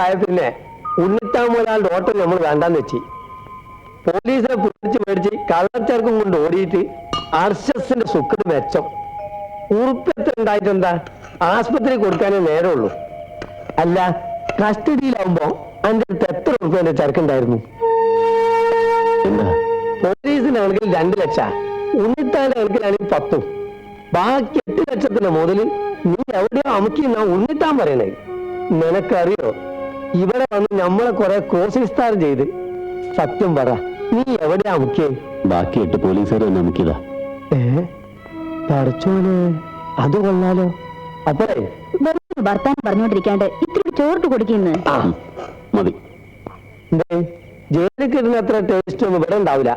ആയ പിന്നെ ഉണ്ണിത്താമൊരാളുടെ ഓട്ടം നമ്മൾ വേണ്ടാന്ന് വെച്ച് പോലീസിനെ പിടിച്ച് മേടിച്ച് കള്ളച്ചേർക്കും കൊണ്ട് ഓടിയിട്ട് അർഷസിന്റെ സുഖത്തിന് മെച്ചം. ഉറുപ്പത്ര ഉണ്ടായിട്ടെന്താ, ആസ്പത്രി കൊടുക്കാനേ നേരമുള്ളൂ. അല്ല, കസ്റ്റഡിയിലാവുമ്പോ അതിന്റെ അടുത്ത് എത്ര ഉറുപ്പേന്റെ ചരക്കുണ്ടായിരുന്നു? പോലീസിനാണെങ്കിൽ 2 ലക്ഷം, ഉണ്ണിത്താന്റെ കണക്കിലാണെങ്കിൽ 10. ബാക്കി 8 ലക്ഷത്തിന്റെ മുതല് നീ എവിടെയോ അമുക്കിന്നാ ഉണ്ണിത്താൻ പറയണേ. നിനക്കറിയോ, ഇവിടെ വന്ന് നമ്മളെ കുറെ ക്രോസിസ്ഥാനം ചെയ്ത്. സത്യം പറ, നീ എവിടെയാ അമുക്കിയേ? ബാക്കി 8 പോലീസുകാർ തന്നെ അമുക്കിയതാ. പഠിച്ചോനെ, അത് കൊള്ളാലോ. അപ്പോഴേ ഭർത്താൻ പറഞ്ഞോണ്ടിരിക്കാണ്ട് ഇത്തിരി ചോറിട്ട് കൊടുക്കുന്നു. മതി. ജയിലിൽ കിട്ടുന്ന അത്ര ടേസ്റ്റ് ഒന്നും ഇവിടെ ഉണ്ടാവില്ല.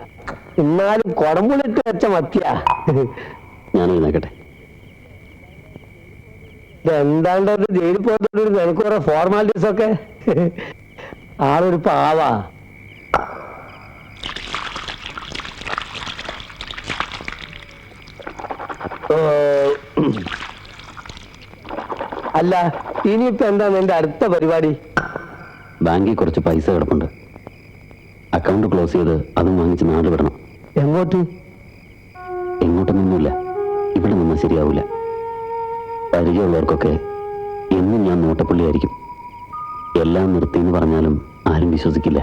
എന്നാലും കുടമ്പുളിട്ട് വെച്ച മത്തിയാ. ഞാൻ നോക്കട്ടെ. എന്താണ്ടത് ജയിലിൽ പോയിട്ട് നിനക്ക് കുറെ ഫോർമാലിറ്റീസ് ഒക്കെ. ആളൊരു പാവാ. അല്ല, ഇനിയിപ്പോ എന്താ നിന്റെ അടുത്ത പരിപാടി? ബാങ്കിൽ കുറച്ച് പൈസ കിടപ്പുണ്ട്. അക്കൗണ്ട് ക്ലോസ് ചെയ്ത് അതും വാങ്ങിച്ച് നാട് വിടണം. എങ്ങോട്ട്? എങ്ങോട്ടൊന്നുമില്ല, ഇവിടെ നിന്നാൽ ശരിയാവില്ല. പരിചയമുള്ളവർക്കൊക്കെ എന്നും ഞാൻ നോട്ടപ്പുള്ളിയായിരിക്കും. എല്ലാം നിർത്തിയെന്ന് പറഞ്ഞാലും ആരും വിശ്വസിക്കില്ല.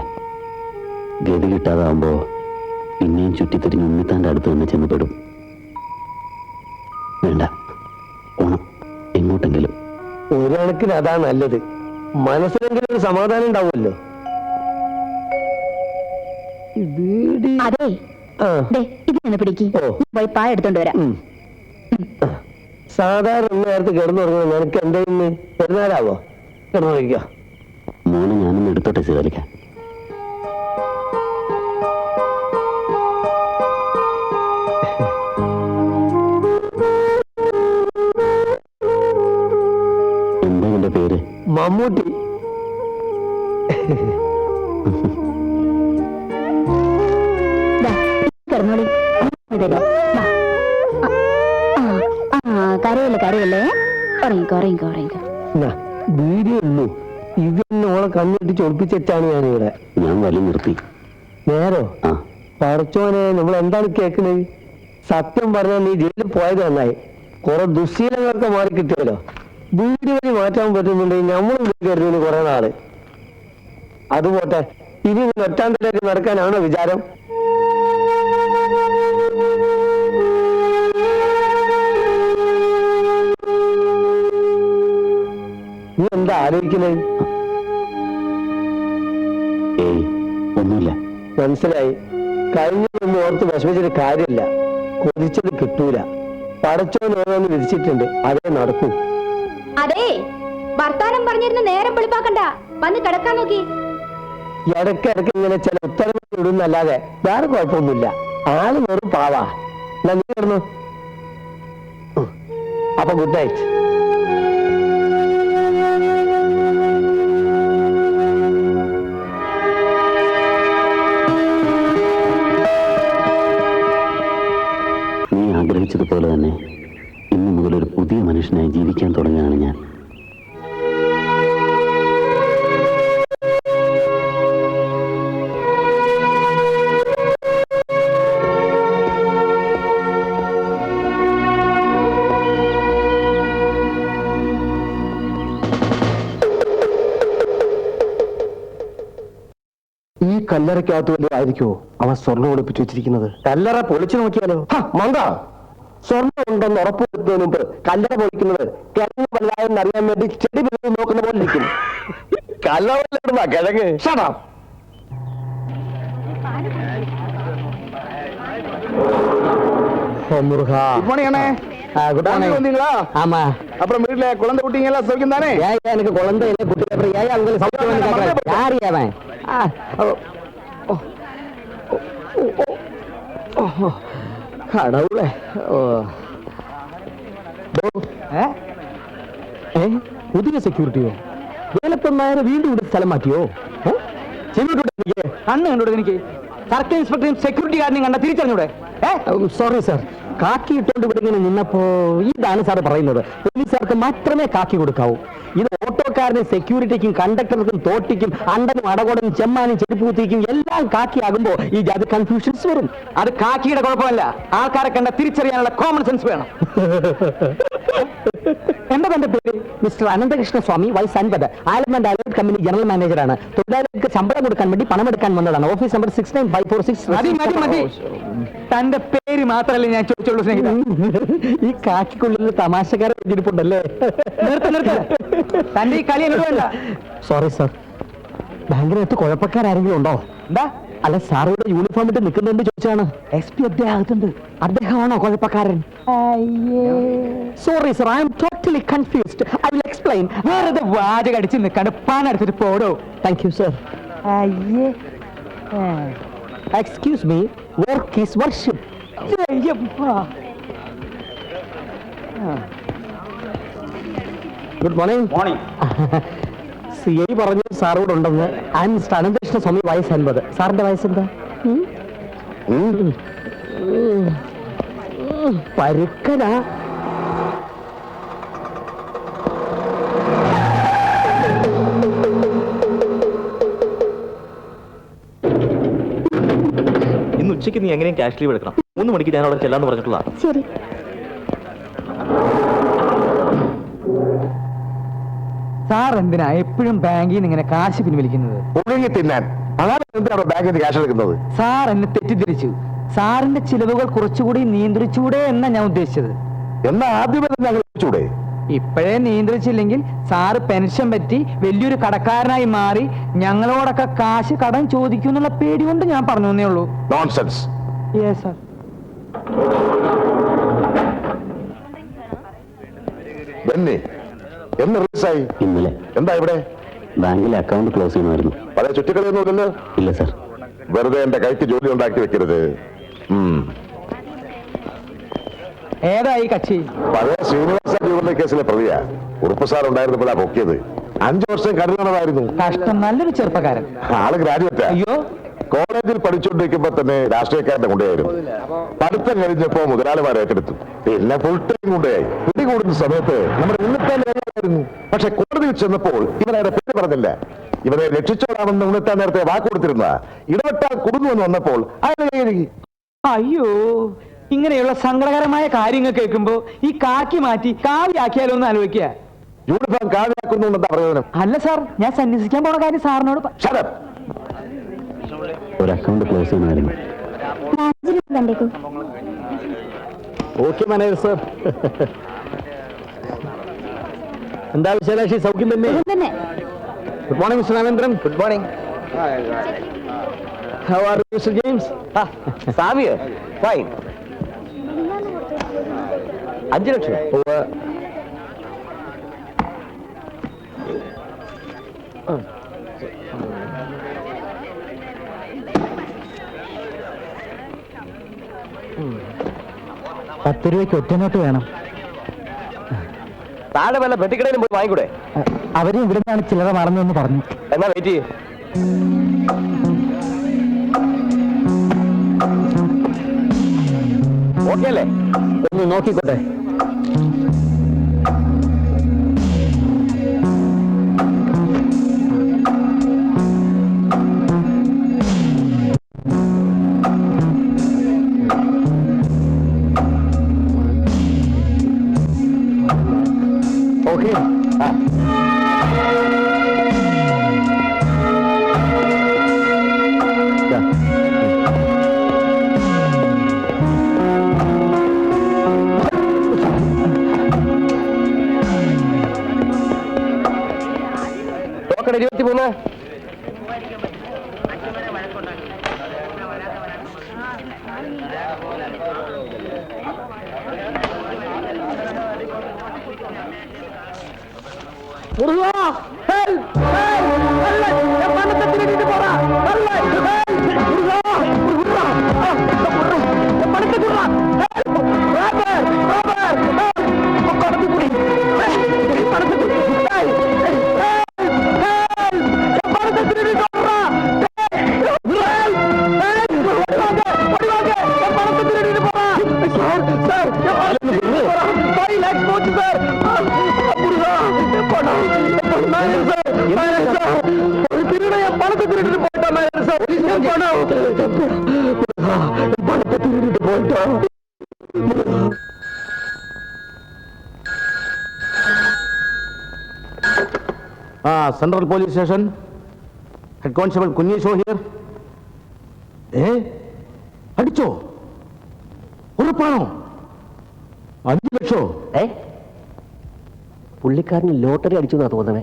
ഗതി കിട്ടാതാവുമ്പോ പിന്നെയും ചുറ്റിത്തിരിഞ്ഞ് ഉണ്ണിത്താൻ്റെ അടുത്ത് തന്നെ ചെന്നപ്പെടും. വേണ്ട, ഓണം എങ്ങോട്ടെങ്കിലും. ഒരു കണക്കിന് അതാ നല്ലത്. മനസ്സിലെങ്കിലും ഒരു സമാധാനം ഉണ്ടാവുമല്ലോ. അതെ, ഇത് പിടിക്കും. പോയി പായ എടുത്തോണ്ട് വരാം. സാധാരണ നേരത്ത് കിടന്നുറങ്ങുന്നത് നിനക്ക് എന്തായിരുന്നു? പെരുന്നാളാവോ? കിടന്നുറങ്ങിക്കോ. മോനെ ഞാനൊന്ന് എടുത്തോട്ടെ സീതലിക്ക. എന്താ എന്റെ പേര്? മമ്മൂട്ടി. കരയല്ലേ കരയല്ലേ, ഉറങ്ങിക്കോ ഉറങ്ങിക്കോ ഉറങ്ങിക്കോ. വീഡിയോ ഉള്ളൂ. ഇതെന്നെ ഓളെ കണ്ണിട്ട് ചൊളിപ്പിച്ചാണ് ഞാനിവിടെ. ഞാൻ വലിയ നിർത്തി. നേരോ? പറച്ചോനെ, നമ്മൾ എന്താണ് കേൾക്കുന്നത്? സത്യം പറഞ്ഞാൽ നീ ജയിലിൽ പോയത് നന്നായി. കുറെ ദുശ്ശീലങ്ങളൊക്കെ മാറി കിട്ടിയല്ലോ. വീട് വഴി മാറ്റാൻ പറ്റുന്നുണ്ടെങ്കിൽ നമ്മളും കരുതുന്നു കുറെ നാള്. അതുപോട്ടെ, ഇനി ഒറ്റാന്തലേക്ക് നടക്കാനാണോ വിചാരം? നീ എന്താ ആലോചിക്കുന്നത്? ഒന്നുമില്ല. മനസ്സിലായി. കഴിഞ്ഞതൊന്നും ഓർത്ത് വിഷമിച്ചിട്ട് കാര്യമില്ല. കൊതിച്ചത് കിട്ടൂല. പടച്ചോൻ ഓരോന്ന് വിധിച്ചിട്ടുണ്ട്, അതേ നടക്കൂ. അതെ, വർത്താനം പറഞ്ഞിരുന്ന നേരം വെളുപ്പാക്കണ്ട, വന്ന് കിടക്കാൻ നോക്കി. ഇടയ്ക്കിടയ്ക്ക് ഇങ്ങനെ ചില ഉത്തരവുകൾ ഇടുന്നല്ലാതെ വേറെ കുഴപ്പമൊന്നുമില്ല. ആള് വെറും പാവാ. നീ കിടന്നു. അപ്പൊ ഗുഡ് നൈറ്റ്. നീ ആഗ്രഹിച്ചതുപോലെ തന്നെ ഇന്നു മുതൽ ഒരു പുതിയ മനുഷ്യനായി ജീവിക്കാൻ തുടങ്ങുകയാണ് ഞാൻ. ഈ കല്ലറയ്ക്കകത്ത് വല്ലതും ആയിരിക്കുമോ അവൻ സ്വർണ്ണം ഒളിപ്പിച്ചു വെച്ചിരിക്കുന്നത്? കല്ലറ പൊളിച്ചു നോക്കിയാലോ? മണ്ട, സ്വർണ്ണം ഉണ്ടെന്ന് ഉറപ്പുവരുത്തുന്നതിന് മുമ്പ് കല്ലറ പൊളിക്കുന്നത് കിഴങ്ങ് വലുതായെന്ന് അറിയാൻ വേണ്ടി ചെടി പിടിച്ച് നോക്കുന്ന പോലെ ഇരിക്കും. കല്ലറ കിഴങ്ങ്. ஆமா, அப்புறம் வீட்டுல குழந்தை குட்டிங்க எல்லாம் சௌக்கியம் தானே? எனக்கு குழந்தை இல்லை, குட்டி அப்புறம் ஏன் அவங்க சௌக்கியம்? யாரு அவன்? கடவுளே. പുതിയ സെക്യൂരിറ്റിയോ? വേലപ്പൻ നായരെ വീണ്ടും ഇവിടെ സ്ഥലം മാറ്റിയോ? കണ്ണ് കണ്ടോടെ എനിക്ക് സർക്കിൾ ഇൻസ്പെക്ടറും സെക്യൂരിറ്റി ഗാർഡിനെയും കണ്ട തിരിച്ചറിഞ്ഞൂടെ? സോറി സാർ, കാക്കി ഇട്ടുകൊണ്ട് ഇവിടെ ഇങ്ങനെ നിന്നപ്പോ ഇതാണ് സാർ പറയുന്നത്, പോലീസുകാർക്ക് മാത്രമേ കാക്കി കൊടുക്കാവൂ. ഇത് ഓട്ടോക്കാരനും സെക്യൂരിറ്റിക്കും കണ്ടക്ടർക്കും തോട്ടിക്കും അണ്ടനും അടകോടനും ചെമ്മാനും ചെരുപ്പൂത്തിക്കും എല്ലാം കാക്കിയാകുമ്പോ ഈ ജാതി കൺഫ്യൂഷൻസ് വരും. അത് കാക്കിയുടെ കുഴപ്പമല്ല, ആൾക്കാരെ കണ്ട തിരിച്ചറിയാനുള്ള കോമൺ സെൻസ് വേണം. എന്താ എന്റെ പേര്? മിസ്റ്റർ അനന്തകൃഷ്ണ സ്വാമി, വൈസ് 50, ആലമൻഡ് അലൈഡ് കമ്പനി ജനറൽ മാനേജറാണ്. തൊഴിലാളികൾക്ക് ശമ്പളം കൊടുക്കാൻ വേണ്ടി പണമെടുക്കാൻ വന്നതാണ്. Office number 69546. മതി മതി മതി, തന്റെ പേര് മാത്രമല്ലേ ഞാൻ ചോദിച്ചുള്ളൂ സ്നേഹിത. ഈ കാക്കിക്കുള്ളിൽ തമാശക്കാരെ ഇരിപ്പുണ്ടല്ലേ? നിർത്ത് നിർത്ത്, തന്റെ ഈ കളി എന്നോട് വേണ്ട. സോറി സാർ, ബാങ്കിനകത്ത് കുഴപ്പക്കാരെങ്കിലും ഉണ്ടോ? എന്താ? അല്ല, സാറിവിടെ യൂണിഫോം ഇട്ട് നിൽക്കുന്നുണ്ട് ചോദിച്ചാണ്. SP അദ്ദേഹത്തുണ്ട്. അദ്ദേഹമാണോ കുഴപ്പക്കാരൻ? Sorry sir, I am totally confused. I will explain. വേറെ വാചക അടിച്ച് നിൽക്കാണ്ട് പാനെടുത്തിട്ട് പോടോ. Thank you sir. Excuse me, work is worship. Good morning. Morning. CI പറഞ്ഞു സാറോട് ഉണ്ടെന്ന്. I am mister Ananthakrishna Swami, വയസ്സ് 50. സാറിന്റെ വയസ്സെന്താ? പരുക്കനാ. ഇന്ന് ഉച്ചയ്ക്ക് നീ എങ്ങനെയും ക്യാഷ് ലീവ് എടുക്കണം. 3 മണിക്ക് ഞാൻ അവിടെ ചെല്ലാന്ന് പറഞ്ഞിട്ടുള്ള. ശരി. സാർ എന്തിനാ എപ്പോഴും ബാങ്കിൽ നിന്ന് ഇങ്ങനെ കാശ് പിൻവലിക്കുന്നത്? ഒഴുകി തിന്നാൻ. അതാണ് എന്തിനാണ് ബാങ്കിൽ നിന്ന് ക്യാഷ് എടുക്കുന്നത്? സാർ എന്നെ തെറ്റിദ്ധരിച്ചു. സാറിന്റെ ചിലവുകൾ കുറച്ചുകൂടി നിയന്ത്രിച്ചൂടെ എന്നാ ഞാൻ ഉദ്ദേശിച്ചത്. എന്നാ ആദ്യമേ തന്നെ അങ്ങനെ വെച്ചൂടെ? ഇപ്പോഴേ നിയന്ത്രിച്ചില്ലെങ്കിൽ സാറ് പെൻഷൻ പറ്റി വലിയൊരു കടക്കാരനായി മാറി ഞങ്ങളോടൊക്കെ കാശ് കടം ചോദിക്കുന്നുള്ള പേടി കൊണ്ട് ഞാൻ പറഞ്ഞു എന്നേ ഉള്ളൂ. നോൺസെൻസ്. Yes sir. ബെന്നി, എന്ന് റിലീസായി? ഇന്നലെ. എന്താ ഇവിടെ? ബാങ്കിലെ അക്കൗണ്ട് ക്ലോസ് ചെയ്യണമായിരുന്നു. പല ചുറ്റിക്കളിയൊന്നുമില്ലല്ലോ? ഇല്ല സാർ. വെറുതെ എന്റെ കൈക്ക് ജോലി ഉണ്ടാക്കി വെക്കരുത്. ഏതായി കക്ഷി? പഴയ ശ്രീനിവാസ ജൂവലറി കേസിലെ പ്രതിയാ. ഉറുപ്പ് സാർ ഉണ്ടായിരുന്നപ്പോഴാ പൊക്കിയത്. 5 വർഷം കരുതണതായിരുന്നു. കഷ്ടം, നല്ലൊരു ചെറുപ്പക്കാരൻ. ആള് ഗ്രാജുവേറ്റാ. അയ്യോ, കോളേജിൽ പഠിച്ചുകൊണ്ടിരിക്കുമ്പോ തന്നെ രാഷ്ട്രീയക്കാരന്റെ കൊണ്ടുപോയായിരുന്നു. പഠിത്തം കഴിഞ്ഞപ്പോ മുതലാളിമാർ ഏറ്റെടുത്തു. പിന്നെ ഫുൾ ടൈം കൊണ്ടുപോയി. പിടികൂടുന്ന സമയത്ത് നമ്മുടെ ഉണ്ണിത്താൻ നേതാവായിരുന്നു. പക്ഷെ കോടതിയിൽ ചെന്നപ്പോൾ ഇവനയുടെ പേര് പറഞ്ഞില്ല. ഇവനെ രക്ഷിച്ചോളാമെന്ന് ഉണ്ണിത്താൻ നേരത്തെ വാക്ക് കൊടുത്തിരുന്ന ഇടപെട്ടാൽ കുടുങ്ങുമെന്ന് വന്നപ്പോൾ അയാൾ കൈകഴുകി. അയ്യോ, ഇങ്ങനെയുള്ള സങ്കടകരമായ കാര്യങ്ങൾ കേൾക്കുമ്പോ ഈ കാക്കി മാറ്റി കാവ്യാക്കിയാലോ എന്ന് ആലോചിക്കുക. യൂണിഫോം കാവ്യാക്കുന്നു എന്താ പ്രയോജനം? അല്ല സാർ, ഞാൻ സന്യസിക്കാൻ പോണ കാര്യം സാറിനോട് Shut up. ഒരു അക്കൗണ്ട് ക്ലോസ് ചെയ്യണമായിരുന്നു. കണ്ടേക്കൂ. Okay manager sir. എന്താ വിശാലാക്ഷി, സൗഖ്യം തന്നെ? തന്നെ. Good morning mister Ramendran. Good morning. How are you mister James? Xavier fine. 5 lakh. $10 രൂപയ്ക്ക് ഒറ്റനോട്ട് വേണം. താഴെ വല്ല പെട്ടിക്കടയിലും പോയി വാങ്ങിക്കൂടെ? അവരും ഇവിടെ നിന്നാണ് ചില്ലറ മാറുന്നതെന്ന് പറഞ്ഞു. എന്നാ വെയിറ്റ് ചെയ്യ്. ഓക്കെ അല്ലേ? ഒന്ന് നോക്കിക്കോട്ടെ. ഓക്കെ. ടോക്കൺ 23. പണത്തെ central police station, head constable കുഞ്ഞീഷോ ഹിയർ. അടിച്ചോ? ഉറപ്പാണോ? 5 ലക്ഷോ? പുള്ളിക്കാരന് ലോട്ടറി അടിച്ചു എന്നാ തോന്നണേ.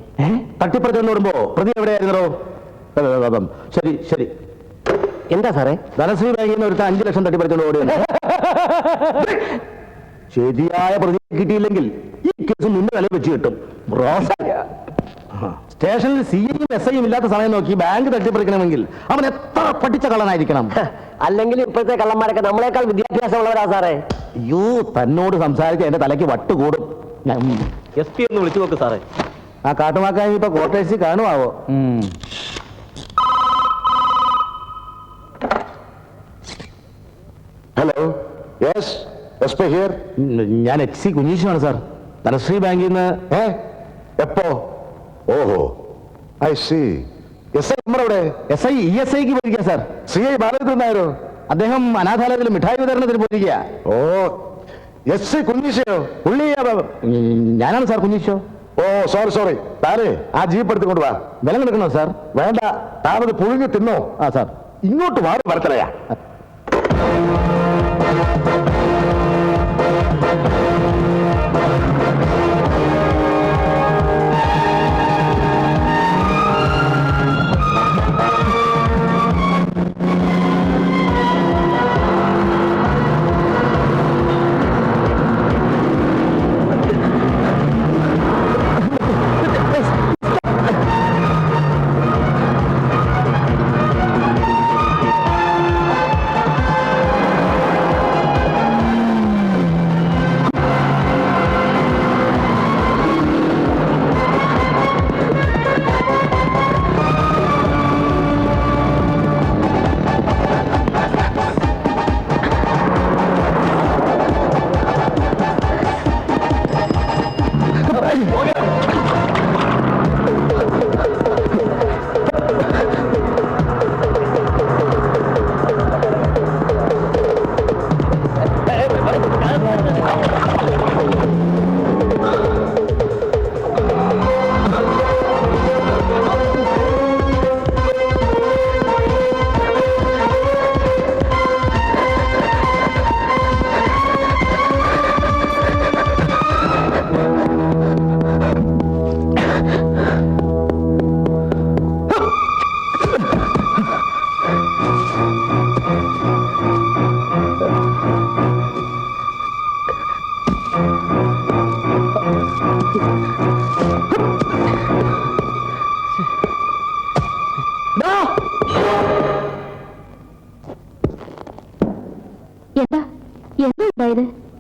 തട്ടിപ്പറിച്ചെന്ന് ഓടുമ്പോ പ്രതി എവിടെയായിരുന്നോ? ശരി ശരി. എന്താ സാറേ? ധനശ്രീ ബാങ്കിൽ നിന്ന് ഒരുത്ത 5 ലക്ഷം തട്ടിപ്പറിച്ചോണ്ട് ഓടിയാണ്. ശരിയായ പ്രതി കിട്ടിയില്ലെങ്കിൽ ഈ കേസ് നിന്റെ തലയിൽ വെച്ച് കിട്ടും. സ്റ്റേഷനിൽ സിഐയും SIയും ഇല്ലാത്ത സമയം നോക്കി ബാങ്ക് തട്ടിപ്പറിക്കണമെങ്കിൽ അവൻ എത്ര പഠിച്ച കള്ളനായിരിക്കണം. അല്ലെങ്കിൽ ഇപ്പോഴത്തെ കള്ളന്മാരൊക്കെ നമ്മളെക്കാൾ വിദ്യാഭ്യാസമുള്ളവരാ സാറേ. അയ്യോ, തന്നോട് സംസാരിച്ച് എന്റെ തലയ്ക്ക് വട്ടുകൂടും. SP ഒന്ന് വിളിച്ചു നോക്ക് സാറേ. ആ കാട്ടുമാക്കായി ഇപ്പൊ കോട്ടേഴ്സിൽ കാണുമാവോ? Hello, yes SP here. ഞാൻ HC കുഞ്ഞീഷാണ് സാർ, ധനശ്രീ ബാങ്കിൽ നിന്ന്. എപ്പോ? ഓഹോ, ഐ സി. SI നമ്മുടെ SI ESIക്ക് പോയിരിക്കുക സാർ. CI ബാലചന്ദ്രൻ നായരോ? അദ്ദേഹം അനാഥാലയത്തിൽ മിഠായി വിതരണത്തിന് പോയിരിക്കുക. ഓ, SI കുഞ്ഞീഷയോ? പുള്ളി ഞാനാണ് സാർ കുഞ്ഞീഷോ. ഓ സോറി. താനേ ആ ജീപ്പ് എടുത്തുകൊണ്ട് വാ. വിലം എടുക്കണോ സാർ? വേണ്ട, താനത് പുഴുങ്ങി തിന്നോ. ആ സാർ, ഇങ്ങോട്ട് വാറ് വരത്തലയാ.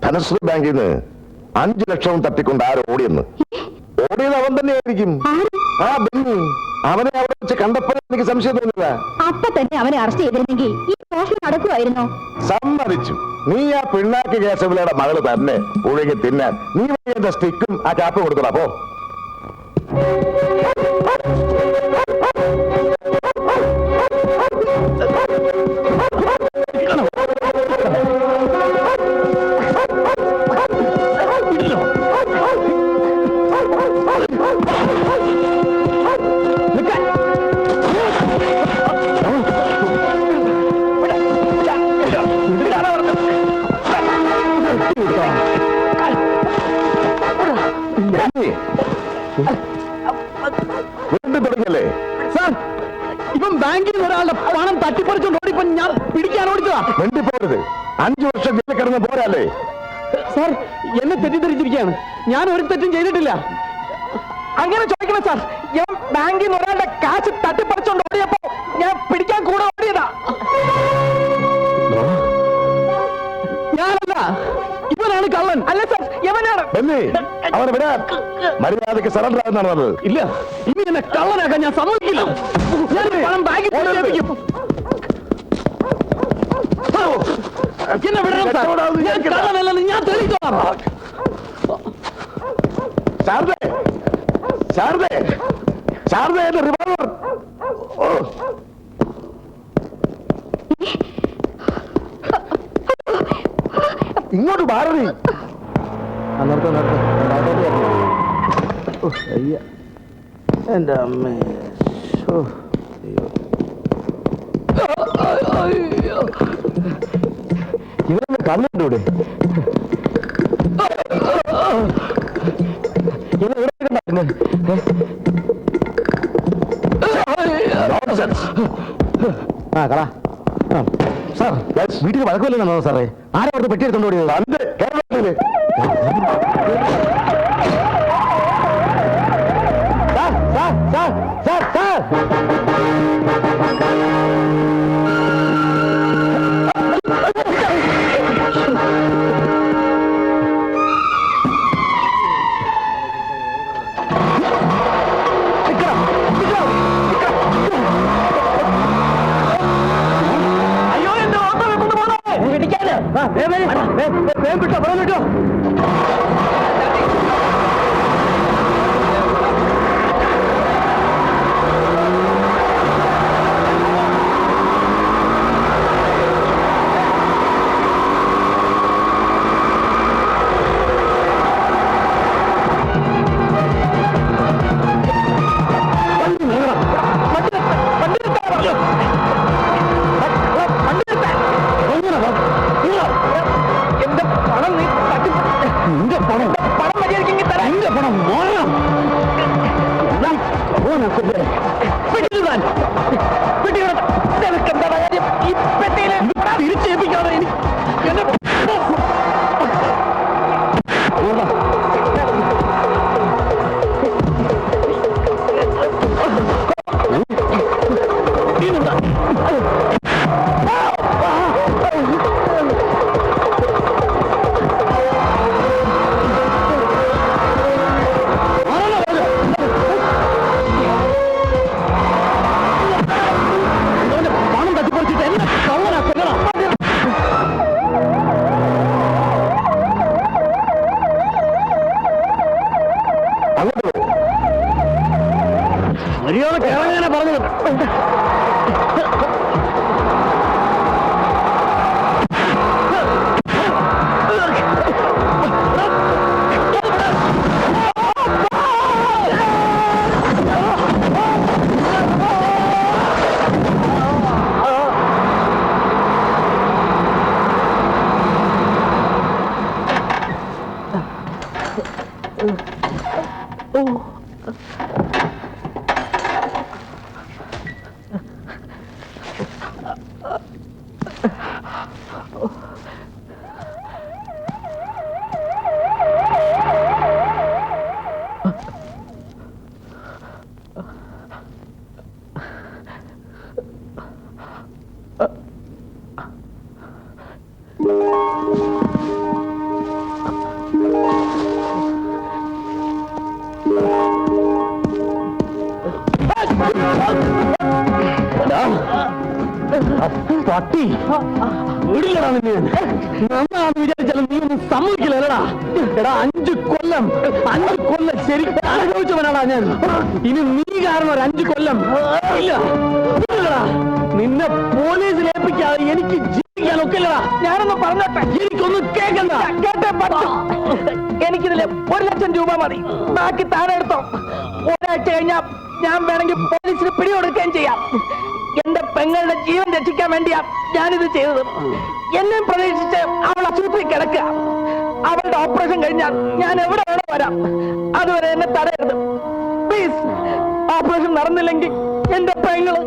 ധനശ്രീ ബാങ്കിൽ നിന്ന് 5 ലക്ഷവും തട്ടിക്കൊണ്ട് ആരോ ഓടിയെന്ന്. ഓടിയത് അവൻ തന്നെയായിരിക്കും. ആ ബെന്നി. അവനെ അവിടെ വെച്ച് കണ്ടപ്പോൾ എനിക്ക് സംശയം തോന്നില്ല. അപ്പൊ തന്നെ അവനെ അറസ്റ്റ് ചെയ്തിരുന്നെങ്കിൽ ഈ മോഷണം നടക്കുമായിരുന്നോ? സമ്മതിച്ചു. നീ ആ പിണ്ണാക്ക് കേശവിലയുടെ മകള് തന്നെ പുഴങ്ങി തിന്നാൻ നീ എന്റെ സ്റ്റിക്കും ആ ചാപ്പ് കൊടുക്കണം. അപ്പോ വീണ്ടും തുടങ്ങിയല്ലേ സാർ? ഇപ്പം ബാങ്കിൽ നിന്ന് ഒരാളുടെ പണം തട്ടിപ്പറിച്ചോണ്ട് ഓടിപ്പോ ഞാൻ പിടിക്കാൻ ഓടിച്ചതാ. വേണ്ടിപ്പോരുത്. 5 വർഷം ജയിലിൽ കിടന്ന് പോരല്ലേ സാർ? എന്നെ തെറ്റിദ്ധരിച്ചിരിക്കുകയാണ്. ഞാൻ ഒരു തെറ്റും ചെയ്തിട്ടില്ല. അങ്ങനെ ചോദിക്കണം സാർ. ഞാൻ ബാങ്കിൽ നിന്ന് ഒരാളുടെ കാശ് തട്ടിപ്പറിച്ചോണ്ട് ഓടിയപ്പോ ഞാൻ പിടിക്കാൻ കൂടെ ഓടിയതാ. ഞാനല്ല, ഇവനാണ് കള്ളൻ. അല്ല സാർ, ഇവനാണ്. അവനെ വിടാൻ മര്യാദയ്ക്ക് സറണ്ടർ ആകുന്നതാണ് പറഞ്ഞത്. ഇല്ല, ഇനി എന്നെ കള്ളനാക്കാൻ ഞാൻ സമ്മതിക്കില്ല. ഞാൻ പണം ബാങ്കിൽ കൊണ്ടുവയ്ക്കും. എന്നെ വിടണം സാർ. ഞാൻ കള്ളനല്ലെന്ന് ഞാൻ തെളിയിച്ചോളാം. ശാരദ എന്റെ റിവോൾവർ. ഇങ്ങോട്ട് മാറി. എന്റെ അമ്മേ. ഇവരെന്നെ കണ്ടിട്ടൂടെ? ആ കളാ സാർ, വീട്ടിൽ വഴക്കമില്ലെന്നാണോ സാറേ? ആരാ അവിടുത്തെ പെട്ടി എടുത്തോണ്ട് ഓടിയത്? കേരളത്തില് sir sir sir sir sir വിട്ടോ. എന്റെ പണം നീ നിന്റെ പണം മര്യാദയ്ക്ക് തരാം. നിന്റെ പണം മോണം എന്താ കാര്യം? ഈ പെട്ടിയില് തിരിച്ചേൽപ്പിക്കാതെ എനിക്ക് എന്റെ മര്യാദ കേരള പറഞ്ഞത്. പട്ടി വീടില്ലടാ നിന്നെ. നന്നാന്ന് വിചാരിച്ചാലും നീ ഒന്നും സമ്മതിക്കില്ലടാ. എടാ 5 കൊല്ലം ശരിക്കും അനുഭവിച്ചവനാടാ ഞാൻ. ഇനി നീ കാരണം ഒരു 5 കൊല്ലം ഇല്ല. നിന്നെ പോലീസിൽ ഏൽപ്പിക്കാതെ എനിക്ക് ജീവിക്കാൻ ഒക്കില്ലടാ. ഞാനൊന്ന് പറഞ്ഞോട്ടെ, എനിക്കൊന്നും കേൾക്കണ്ട. കേട്ടേ പറ്റും. എനിക്കിതില് 1 ലക്ഷം രൂപ മതി. ബാക്കി താഴെ എടുത്തോ. ഒരാഴ്ച കഴിഞ്ഞാൽ ഞാൻ വേണമെങ്കിൽ പോലീസിന് പിടികൊടുക്കുകയും ചെയ്യാം. എന്റെ പെങ്ങളുടെ ജീവൻ രക്ഷിക്കാൻ വേണ്ടിയാ ഞാനിത് ചെയ്തത്. എന്നെ പ്രതീക്ഷിച്ച് അവൾ ആശുപത്രി കിടക്കുക. അവളുടെ ഓപ്പറേഷൻ കഴിഞ്ഞാൽ ഞാൻ എവിടെ വേണോ വരാം. അതുവരെ എന്നെ തടയരുത് പ്ലീസ്. ഓപ്പറേഷൻ നടന്നില്ലെങ്കിൽ എന്റെ പെങ്ങള്